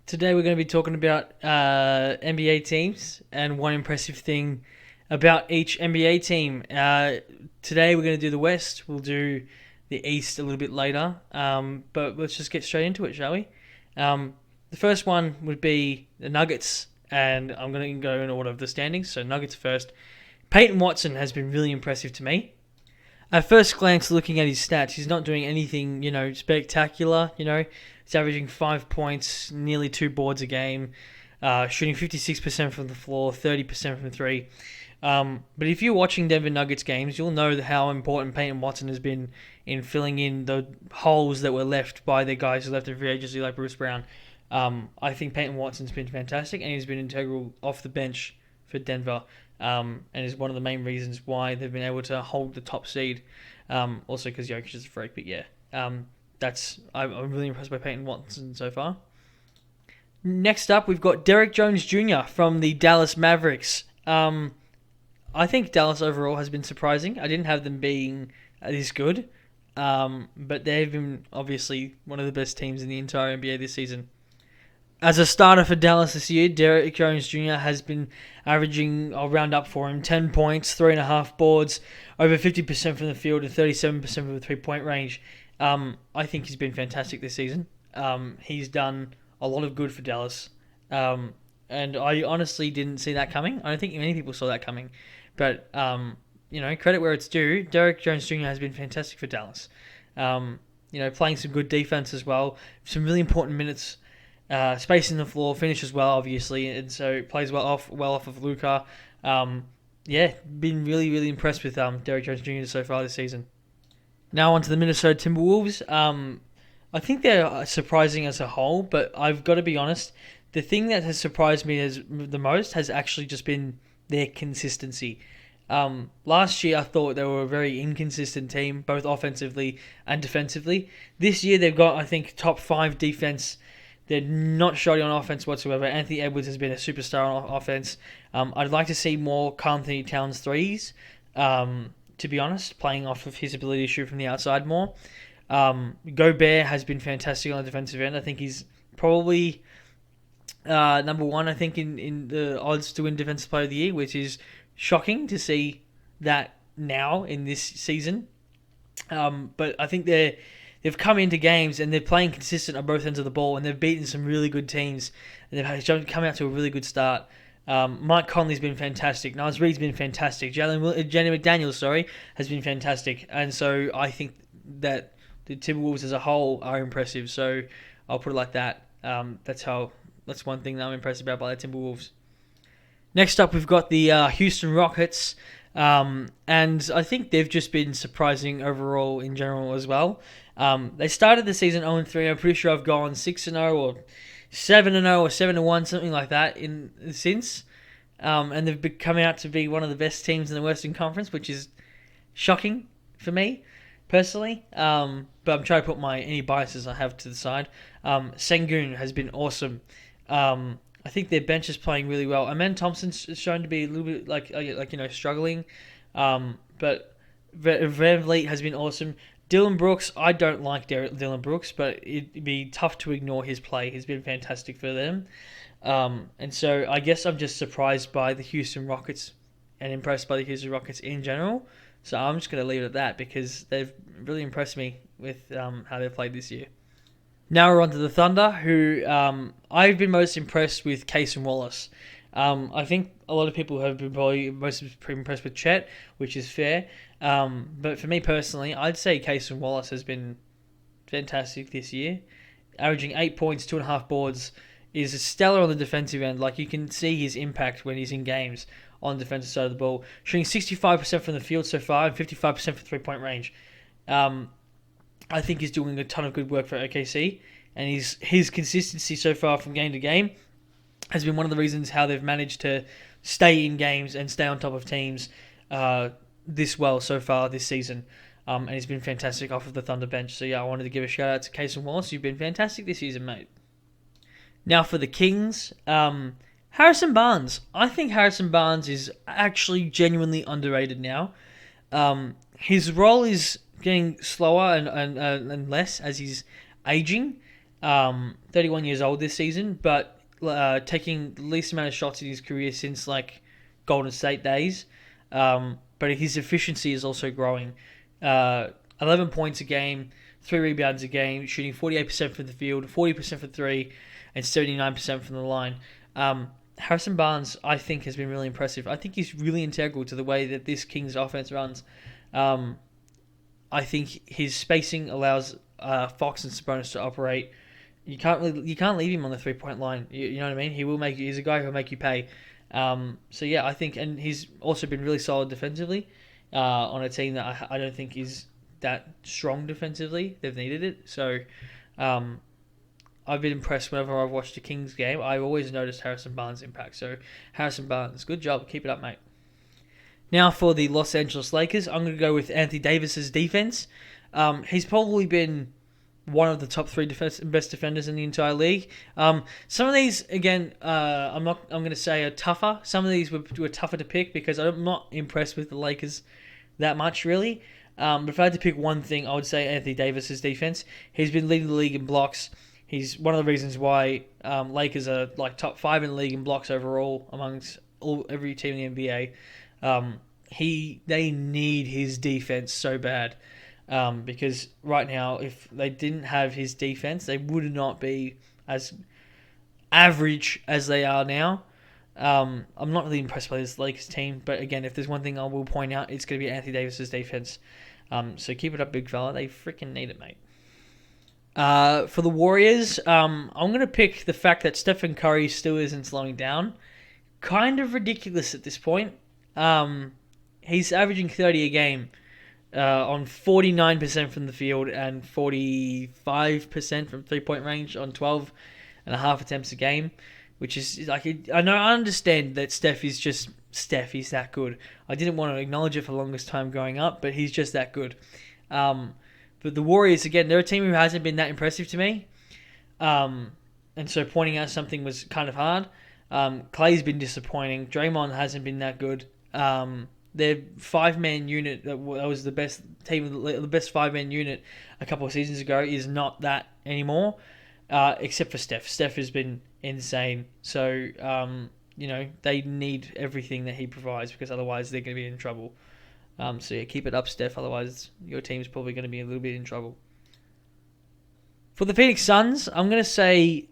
Today we're going to be talking about NBA teams and one impressive thing about each NBA team. Today we're going to do the West. We'll do the East a little bit later. But let's just get straight into it, shall we? The first one would be the Nuggets, and I'm going to go in order of the standings. So Nuggets first. Peyton Watson has been really impressive to me. At first glance, looking at his stats, he's not doing anything, spectacular. He's averaging 5 points, nearly 2 boards a game, shooting 56% from the floor, 30% from three. But if you're watching Denver Nuggets games, you'll know how important Peyton Watson has been in filling in the holes that were left by the guys who left in free agency, like Bruce Brown. I think Peyton Watson's been fantastic, and he's been integral off the bench for Denver. And is one of the main reasons why they've been able to hold the top seed. Also because Jokic is a freak, but yeah, I'm really impressed by Peyton Watson so far. Next up, we've got Derrick Jones Jr. from the Dallas Mavericks. I think Dallas overall has been surprising. I didn't have them being this good, but they've been obviously one of the best teams in the entire NBA this season. As a starter for Dallas this year, Derrick Jones Jr. has been averaging, I'll round up for him, 10 points, 3.5 boards, over 50% from the field and 37% from the three-point range. I think he's been fantastic this season. He's done a lot of good for Dallas. And I honestly didn't see that coming. I don't think many people saw that coming. But, credit where it's due, Derrick Jones Jr. has been fantastic for Dallas. Playing some good defense as well, some really important minutes. Spacing the floor, finishes well, obviously, and so plays well off of Luka. Been really, really impressed with Derrick Jones Jr. so far this season. Now on to the Minnesota Timberwolves. I think they're surprising as a whole, but I've got to be honest, the thing that has surprised me the most has actually just been their consistency. Last year I thought they were a very inconsistent team, both offensively and defensively. This year they've got, I think, top 5 defense. They're not shoddy on offense whatsoever. Anthony Edwards has been a superstar on offense. I'd like to see more Karl-Anthony Towns threes, to be honest, playing off of his ability to shoot from the outside more. Gobert has been fantastic on the defensive end. I think he's probably number one, I think, in the odds to win Defensive Player of the Year, which is shocking to see that now in this season. But I think they've come into games and they're playing consistent on both ends of the ball, and they've beaten some really good teams, and they've come out to a really good start. Mike Conley's been fantastic. Naz Reid's been fantastic. Jenny McDaniels, has been fantastic. And so I think that the Timberwolves as a whole are impressive. So I'll put it like that. That's one thing that I'm impressed about by the Timberwolves. Next up, we've got the Houston Rockets. And I think they've just been surprising overall in general as well. They started the season 0-3. I'm pretty sure I've gone 6-0 or 7-0 or 7-1, something like that since. And they've come out to be one of the best teams in the Western Conference, which is shocking for me personally. But I'm trying to put any biases I have to the side. Sengun has been awesome. I think their bench is playing really well. Amen Thompson's shown to be a little bit struggling. But Van Vliet has been awesome. Dylan Brooks, I don't like Dylan Brooks, but it'd be tough to ignore his play. He's been fantastic for them. And so I guess I'm just surprised by the Houston Rockets and impressed by the Houston Rockets in general. So I'm just going to leave it at that because they've really impressed me with how they've played this year. Now we're on to the Thunder, who I've been most impressed with Cason Wallace. I think a lot of people have been probably most impressed with Chet, which is fair. But for me personally, I'd say Cason Wallace has been fantastic this year. Averaging 8 points, 2.5 boards, is stellar on the defensive end. Like, you can see his impact when he's in games on the defensive side of the ball. Shooting 65% from the field so far and 55% from three-point range. I think he's doing a ton of good work for OKC, and his consistency so far from game to game has been one of the reasons how they've managed to stay in games and stay on top of teams this well so far this season. And he's been fantastic off of the Thunder bench. So yeah, I wanted to give a shout out to Cason Wallace. You've been fantastic this season, mate. Now for the Kings, Harrison Barnes. I think Harrison Barnes is actually genuinely underrated now. His role is getting slower and less as he's aging. 31 years old this season, but taking the least amount of shots in his career since like Golden State days. But his efficiency is also growing. 11 points a game, 3 rebounds a game, shooting 48% from the field, 40% from three, and 79% from the line. Harrison Barnes, I think, has been really impressive. I think he's really integral to the way that this Kings offense runs. I think his spacing allows Fox and Sabonis to operate. You can't leave him on the 3 point line. You know what I mean? He will make you. He's a guy who will make you pay. So yeah, I think, and he's also been really solid defensively on a team that I don't think is that strong defensively. They've needed it. So I've been impressed whenever I've watched a Kings game. I've always noticed Harrison Barnes' impact. So Harrison Barnes, good job. Keep it up, mate. Now for the Los Angeles Lakers, I'm going to go with Anthony Davis's defense. He's probably been one of the top three best defenders in the entire league. Some of these, again, I'm going to say are tougher. Some of these were tougher to pick because I'm not impressed with the Lakers that much, really. But if I had to pick one thing, I would say Anthony Davis's defense. He's been leading the league in blocks. He's one of the reasons why Lakers are like top 5 in the league in blocks overall amongst every team in the NBA. They need his defense so bad because right now, if they didn't have his defense, they would not be as average as they are now. I'm not really impressed by this Lakers team, but again, if there's one thing I will point out, it's going to be Anthony Davis's defense. So keep it up, big fella. They freaking need it, mate. For the Warriors, I'm going to pick the fact that Stephen Curry still isn't slowing down. Kind of ridiculous at this point. He's averaging 30 a game on 49% from the field and 45% from 3 point range on 12 and a half attempts a game, which is like, I understand that Steph is just Steph. He's that good. I didn't want to acknowledge it for the longest time growing up, but he's just that good. But the Warriors, again, they're a team who hasn't been that impressive to me. And so pointing out something was kind of hard. Clay's been disappointing. Draymond hasn't been that good. Their 5-man unit that was the best team, the best 5-man unit a couple of seasons ago is not that anymore, except for Steph. Steph has been insane. So they need everything that he provides because otherwise they're going to be in trouble. So yeah, keep it up, Steph. Otherwise, your team's probably going to be a little bit in trouble. For the Phoenix Suns, I'm going to say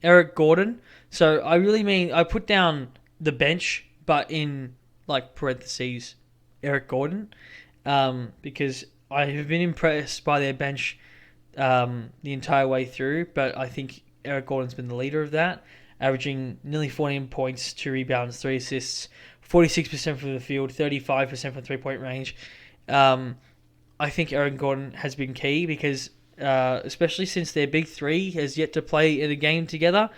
Eric Gordon. So I put down the bench, but in like parentheses, Eric Gordon, because I have been impressed by their bench the entire way through. But I think Eric Gordon's been the leader of that, averaging nearly 14 points, 2 rebounds, 3 assists, 46% from the field, 35% from 3 point range. I think Eric Gordon has been key because, especially since their big three has yet to play in a game together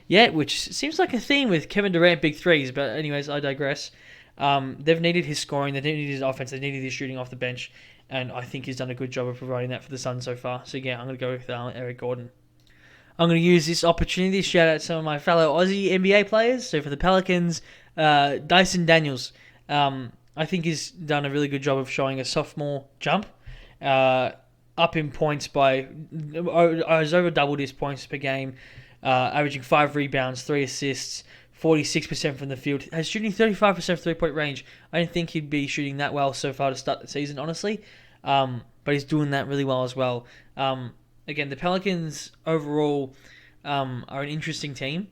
yet, which seems like a theme with Kevin Durant big threes. But anyways, I digress. They've needed his scoring, they needed his offense, they needed his shooting off the bench, and I think he's done a good job of providing that for the Suns so far. So yeah, I'm going to go with Eric Gordon. I'm going to use this opportunity to shout out some of my fellow Aussie NBA players. So for the Pelicans, Dyson Daniels, I think he's done a really good job of showing a sophomore jump, up in points by, has over doubled his points per game, averaging 5 rebounds, 3 assists, 46% from the field, has shooting 35% 3-point range. I didn't think he'd be shooting that well so far to start the season, honestly, but he's doing that really well as well. Again, the Pelicans overall are an interesting team.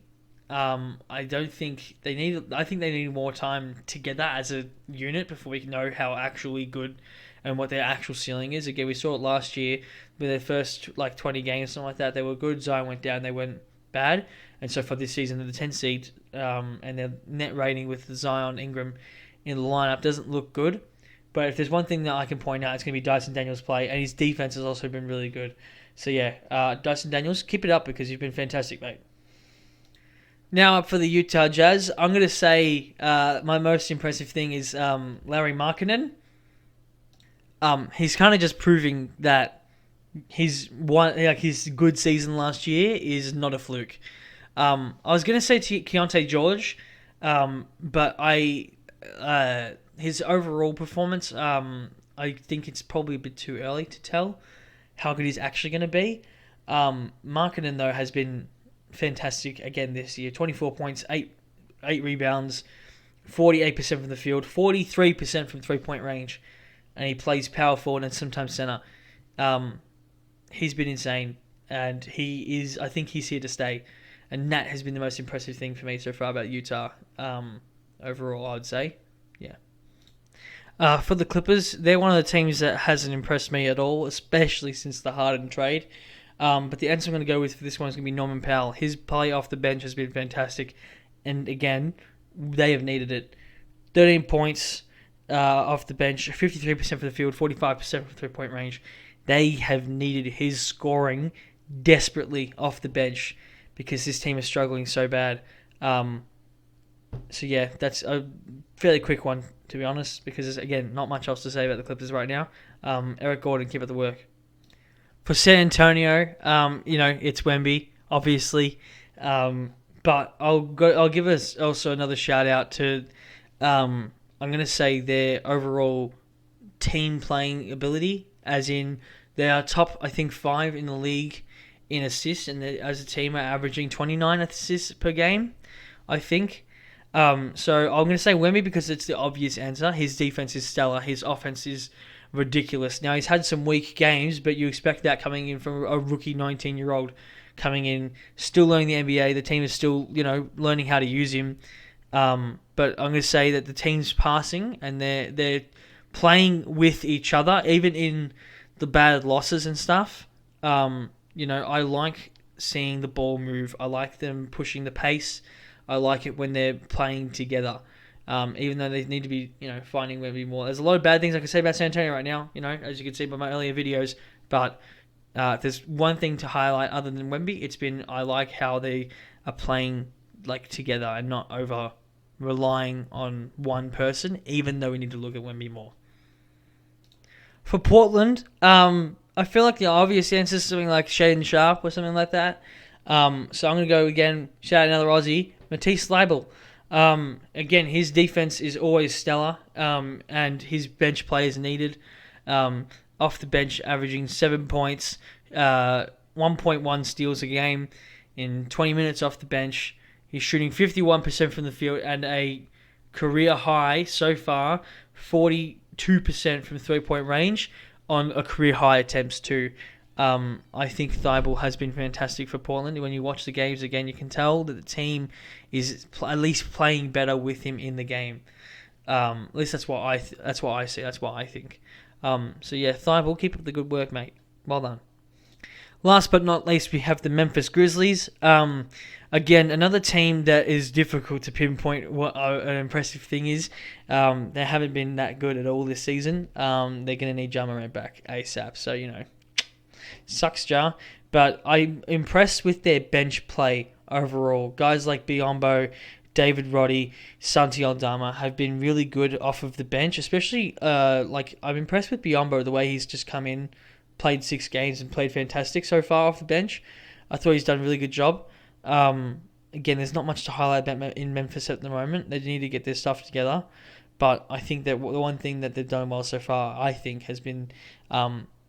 I think they need more time together as a unit before we can know how actually good and what their actual ceiling is. Again, we saw it last year with their first 20 games, something like that. They were good. Zion went down. They went bad. And so for this season, the 10 seed and their net rating with Zion, Ingram in the lineup doesn't look good. But if there's one thing that I can point out, it's going to be Dyson Daniels' play, and his defense has also been really good. So yeah, Dyson Daniels, keep it up because you've been fantastic, mate. Now up for the Utah Jazz, I'm going to say my most impressive thing is Lauri Markkanen. He's kind of just proving that his good season last year is not a fluke. I was going to say Keontae George, but his overall performance, I think it's probably a bit too early to tell how good he's actually going to be. Markkanen, though, has been fantastic again this year. 24 points, 8 rebounds, 48% from the field, 43% from three-point range, and he plays power forward and sometimes center. He's been insane, and I think he's here to stay. And that has been the most impressive thing for me so far about Utah. Overall, I would say. Yeah. For the Clippers, they're one of the teams that hasn't impressed me at all, especially since the Harden trade. But the answer I'm going to go with for this one is going to be Norman Powell. His play off the bench has been fantastic. And again, they have needed it. 13 points off the bench, 53% from the field, 45% from three-point range. They have needed his scoring desperately off the bench because this team is struggling so bad. So yeah, that's a fairly quick one, to be honest, because there's, again, not much else to say about the Clippers right now. Eric Gordon, keep up the work. For San Antonio, it's Wemby, obviously. But I'll give us also another shout out to, I'm going to say their overall team playing ability, as in they are top, I think, 5 in the league in assists, and as a team are averaging 29 assists per game, I think. So I'm going to say Wemby because it's the obvious answer. His defense is stellar. His offense is ridiculous. Now, he's had some weak games, but you expect that coming in from a rookie 19-year-old coming in, still learning the NBA. The team is still, learning how to use him. But I'm going to say that the team's passing and they're playing with each other, even in the bad losses and stuff. I like seeing the ball move. I like them pushing the pace. I like it when they're playing together. Even though they need to be, finding maybe more. There's a lot of bad things I can say about San Antonio right now, as you can see by my earlier videos. But if there's one thing to highlight other than Wemby, it's been I like how they are playing together and not over relying on one person, even though we need to look at Wemby more. For Portland, I feel like the obvious answer is something like Shaedon Sharpe or something like that. So I'm going to go again, shout out another Aussie, Matisse Thybulle. Again, his defense is always stellar, and his bench play is needed. Off the bench, averaging 7 points, 1.1 steals a game in 20 minutes off the bench. He's shooting 51% from the field and a career high so far, 42% from three-point range on a career high attempts too. I think Thybulle has been fantastic for Portland. When you watch the games again, you can tell that the team is at least playing better with him in the game. At least that's what I see. That's what I think. So yeah, Thybulle, keep up the good work, mate. Well done. Last but not least, we have the Memphis Grizzlies. Again, another team that is difficult to pinpoint what an impressive thing is. They haven't been that good at all this season. They're going to need Ja Morant back ASAP. So, sucks Ja. But I'm impressed with their bench play overall. Guys like Biyombo, David Roddy, Santi Aldama have been really good off of the bench. Especially, I'm impressed with Biyombo, the way he's just come in, played 6 games and played fantastic so far off the bench. I thought he's done a really good job. Again, there's not much to highlight about in Memphis at the moment. They need to get their stuff together. But I think that the one thing that they've done well so far, I think, has been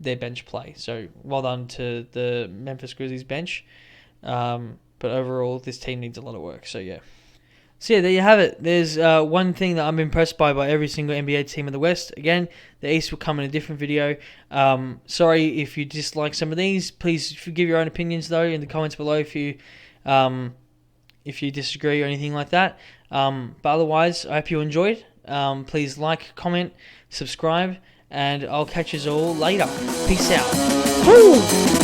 their bench play. So well done to the Memphis Grizzlies bench. But overall, this team needs a lot of work. So yeah. So yeah, there you have it. There's one thing that I'm impressed by every single NBA team in the West. Again, the East will come in a different video. Sorry if you dislike some of these. Please give your own opinions though in the comments below if you disagree or anything like that. But otherwise, I hope you enjoyed. Please like, comment, subscribe, and I'll catch you all later. Peace out. Woo!